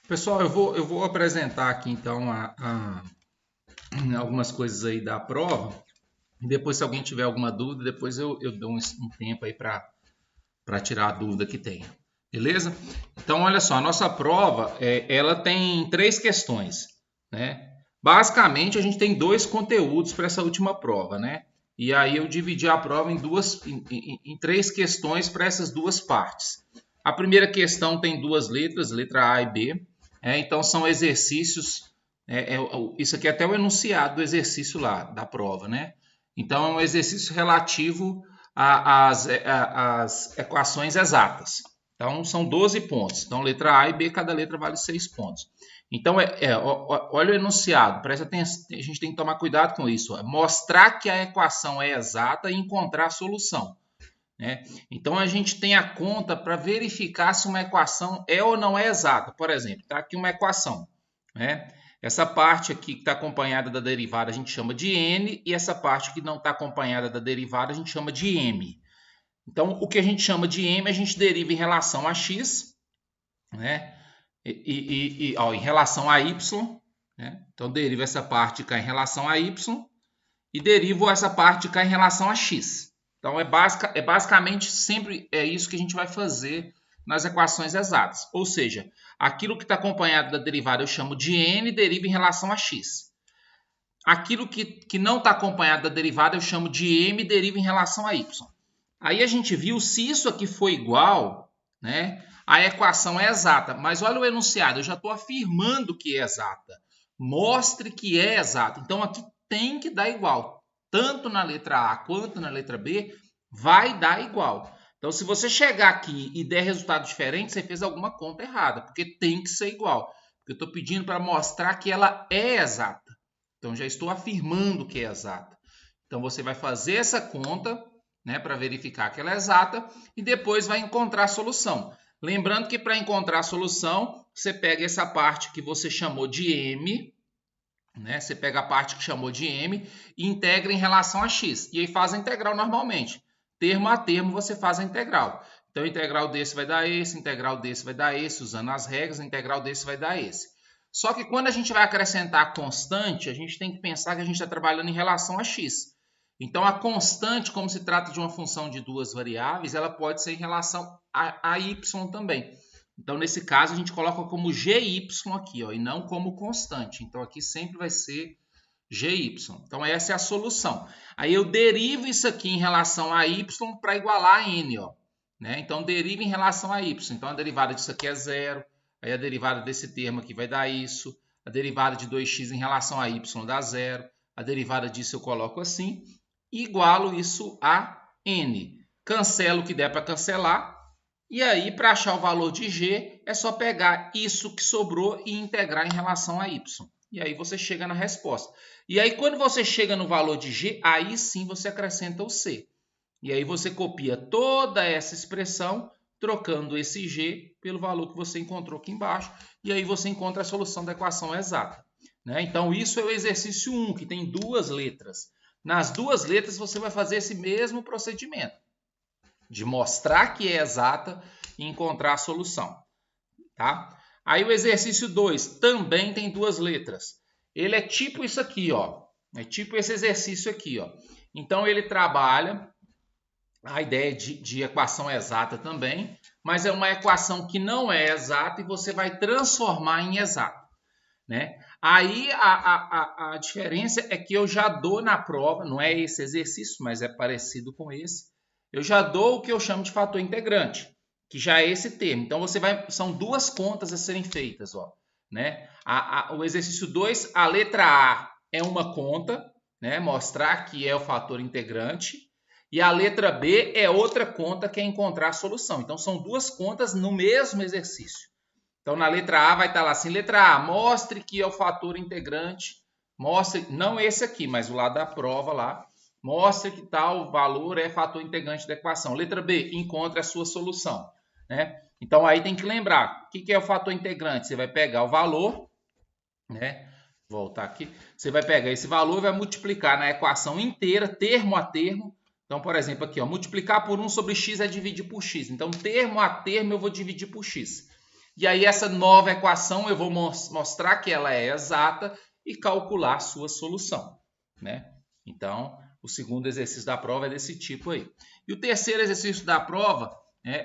Pessoal, eu vou apresentar aqui então algumas coisas aí da prova. E depois, se alguém tiver alguma dúvida, depois eu dou um tempo aí para tirar a dúvida que tenha. Beleza? Então, olha só, a nossa prova ela tem 3 questões, né? Basicamente, a gente tem 2 conteúdos para essa última prova, né? E aí eu dividi a prova em 3 questões para essas 2 partes. A primeira questão tem 2 letras, letra A e B. Então são exercícios. Isso aqui é até o enunciado do exercício lá da prova, né? Então é um exercício relativo às equações exatas. Então são 12 pontos. Então letra A e B, cada letra vale 6 pontos. Então olha o enunciado, presta atenção, a gente tem que tomar cuidado com isso. Mostrar que a equação é exata e encontrar a solução, né? Então a gente tem a conta para verificar se uma equação é ou não é exata. Por exemplo, está aqui uma equação, né? Essa parte aqui que está acompanhada da derivada a gente chama de n, e essa parte que não está acompanhada da derivada a gente chama de m. Então o que a gente chama de m a gente deriva em relação a x, né? Em relação a y, né? Então derivo essa parte de cá em relação a y e derivo essa parte de cá em relação a x. Então basicamente sempre é isso que a gente vai fazer nas equações exatas. Ou seja, aquilo que está acompanhado da derivada eu chamo de n, derivo em relação a x. Aquilo que não está acompanhado da derivada eu chamo de m, derivo em relação a y. Aí a gente viu se isso aqui for igual, né? A equação é exata. Mas olha o enunciado, eu já estou afirmando que é exata. Mostre que é exata. Então aqui tem que dar igual. Tanto na letra A quanto na letra B, vai dar igual. Então, se você chegar aqui e der resultado diferente, você fez alguma conta errada, porque tem que ser igual. Porque eu estou pedindo para mostrar que ela é exata. Então, já estou afirmando que é exata. Então, você vai fazer essa conta, né, para verificar que ela é exata e depois vai encontrar a solução. Lembrando que para encontrar a solução, você pega essa parte que você chamou de m, né? Você pega a parte que chamou de m e integra em relação a x. E aí faz a integral normalmente. Termo a termo você faz a integral. Então, a integral desse vai dar esse, a integral desse vai dar esse, usando as regras, a integral desse vai dar esse. Só que quando a gente vai acrescentar a constante, a gente tem que pensar que a gente está trabalhando em relação a x. Então, a constante, como se trata de uma função de 2 variáveis, ela pode ser em relação a y também. Então, nesse caso, a gente coloca como GY aqui, ó, e não como constante. Então, aqui sempre vai ser GY. Então, essa é a solução. Aí, eu derivo isso aqui em relação a Y para igualar a N. Ó, né? Então, derivo em relação a Y. Então, a derivada disso aqui é 0. Aí, a derivada desse termo aqui vai dar isso. A derivada de 2x em relação a Y dá 0. A derivada disso eu coloco assim. E igualo isso a N. Cancelo o que der para cancelar. E aí, para achar o valor de g, é só pegar isso que sobrou e integrar em relação a y. E aí você chega na resposta. E aí, quando você chega no valor de g, aí sim você acrescenta o c. E aí você copia toda essa expressão, trocando esse g pelo valor que você encontrou aqui embaixo. E aí você encontra a solução da equação exata, né? Então, isso é o exercício 1, que tem 2 letras. Nas 2 letras, você vai fazer esse mesmo procedimento de mostrar que é exata e encontrar a solução, tá? Aí o exercício 2 também tem 2 letras. Ele é tipo isso aqui, ó. É tipo esse exercício aqui, ó. Então ele trabalha a ideia de equação exata também, mas é uma equação que não é exata e você vai transformar em exata, né? Aí a diferença é que eu já dou na prova, não é esse exercício, mas é parecido com esse. Eu já dou o que eu chamo de fator integrante, que já é esse termo. Então, são 2 contas a serem feitas, ó, né? O exercício 2, a letra A é uma conta, né? Mostrar que é o fator integrante. E a letra B é outra conta, que é encontrar a solução. Então, são 2 contas no mesmo exercício. Então, na letra A vai estar lá assim, letra A, mostre que é o fator integrante. Mostre, não esse aqui, mas o lado da prova lá. Mostre que tal valor é fator integrante da equação. Letra B, encontre a sua solução, né? Então, aí tem que lembrar, o que é o fator integrante? Você vai pegar o valor, né? Voltar aqui. Você vai pegar esse valor e vai multiplicar na equação inteira, termo a termo. Então, por exemplo, aqui, ó, multiplicar por 1 sobre x é dividir por x. Então, termo a termo eu vou dividir por x. E aí essa nova equação eu vou mostrar que ela é exata e calcular a sua solução, né? Então, o segundo exercício da prova é desse tipo aí. E o terceiro exercício da prova,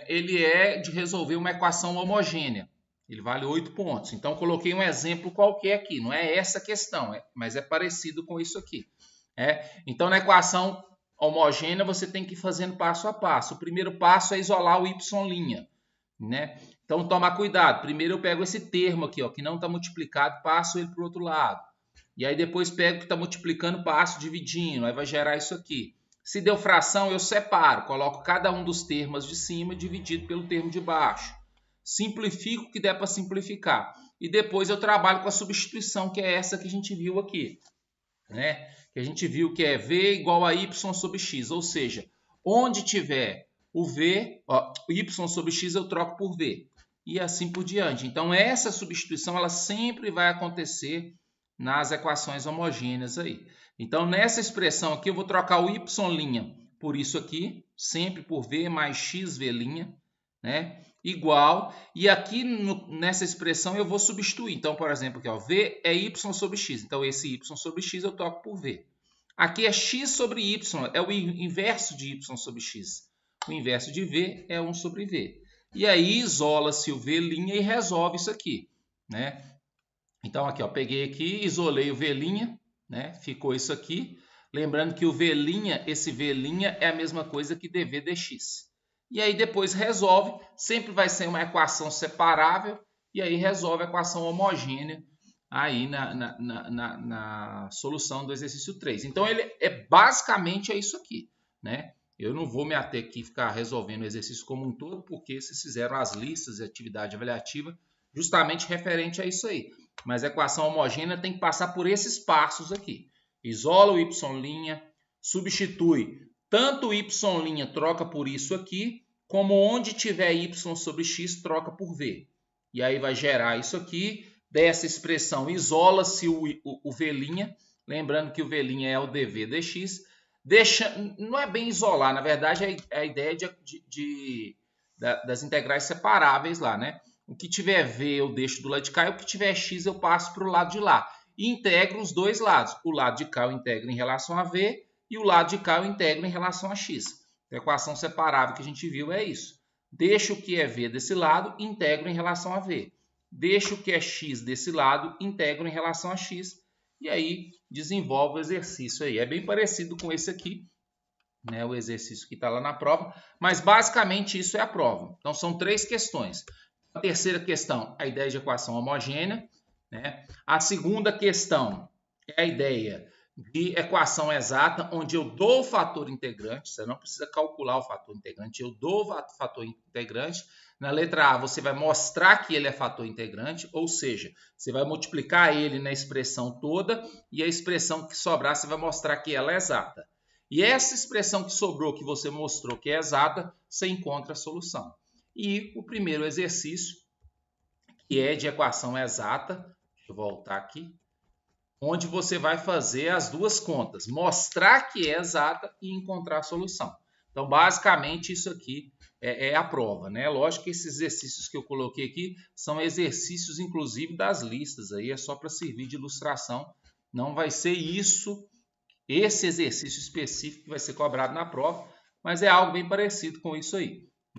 ele é de resolver uma equação homogênea. Ele vale 8 pontos. Então, coloquei um exemplo qualquer aqui. Não é essa questão, mas é parecido com isso aqui. Então, na equação homogênea, você tem que ir fazendo passo a passo. O primeiro passo é isolar o y', né? Então, toma cuidado. Primeiro eu pego esse termo aqui, ó, que não está multiplicado, passo ele para o outro lado. E aí depois pego o que está multiplicando, passo dividindo. Aí vai gerar isso aqui. Se deu fração, eu separo. Coloco cada um dos termos de cima dividido pelo termo de baixo. Simplifico o que der para simplificar. E depois eu trabalho com a substituição, que é essa que a gente viu aqui, né? Que a gente viu que é V igual a Y sobre X. Ou seja, onde tiver o V, ó, Y sobre X eu troco por V. E assim por diante. Então, essa substituição ela sempre vai acontecer nas equações homogêneas aí. Então, nessa expressão aqui, eu vou trocar o y' por isso aqui, sempre por v mais xv', né? Igual, e aqui nessa expressão eu vou substituir. Então, por exemplo, aqui, ó, v é y sobre x. Então, esse y sobre x eu troco por v. Aqui é x sobre y, é o inverso de y sobre x. O inverso de v é 1 sobre v. E aí isola-se o v' e resolve isso aqui, né? Então, aqui, ó, peguei aqui, isolei o v', né? Ficou isso aqui. Lembrando que o v', esse v' é a mesma coisa que dv dx. E aí depois resolve, sempre vai ser uma equação separável, e aí resolve a equação homogênea aí na solução do exercício 3. Então, ele basicamente é isso aqui, né? Eu não vou me ater aqui e ficar resolvendo o exercício como um todo, porque vocês fizeram as listas de atividade avaliativa justamente referente a isso aí. Mas a equação homogênea tem que passar por esses passos aqui. Isola o y', substitui tanto o y' troca por isso aqui, como onde tiver y sobre x troca por v. E aí vai gerar isso aqui. Dessa expressão isola-se o v', lembrando que o v' é o dv dx. Não é bem isolar, na verdade é a ideia das integrais separáveis lá, né? O que tiver v eu deixo do lado de cá e o que tiver x eu passo para o lado de lá. E integro os dois lados. O lado de cá eu integro em relação a v e o lado de cá eu integro em relação a x. A equação separável que a gente viu é isso. Deixo o que é v desse lado, integro em relação a v. Deixo o que é x desse lado, integro em relação a x. E aí desenvolve o exercício aí. É bem parecido com esse aqui, né, o exercício que está lá na prova. Mas basicamente isso é a prova. Então são 3 questões. A terceira questão, a ideia de equação homogênea, né? A segunda questão é a ideia de equação exata, onde eu dou o fator integrante, você não precisa calcular o fator integrante, eu dou o fator integrante. Na letra A, você vai mostrar que ele é fator integrante, ou seja, você vai multiplicar ele na expressão toda e a expressão que sobrar, você vai mostrar que ela é exata. E essa expressão que sobrou, que você mostrou que é exata, você encontra a solução. E o primeiro exercício, que é de equação exata, deixa eu voltar aqui, onde você vai fazer as duas contas, mostrar que é exata e encontrar a solução. Então, basicamente, isso aqui é a prova, né? Lógico que esses exercícios que eu coloquei aqui são exercícios, inclusive, das listas, aí é só para servir de ilustração, não vai ser isso, esse exercício específico que vai ser cobrado na prova, mas é algo bem parecido com isso aí.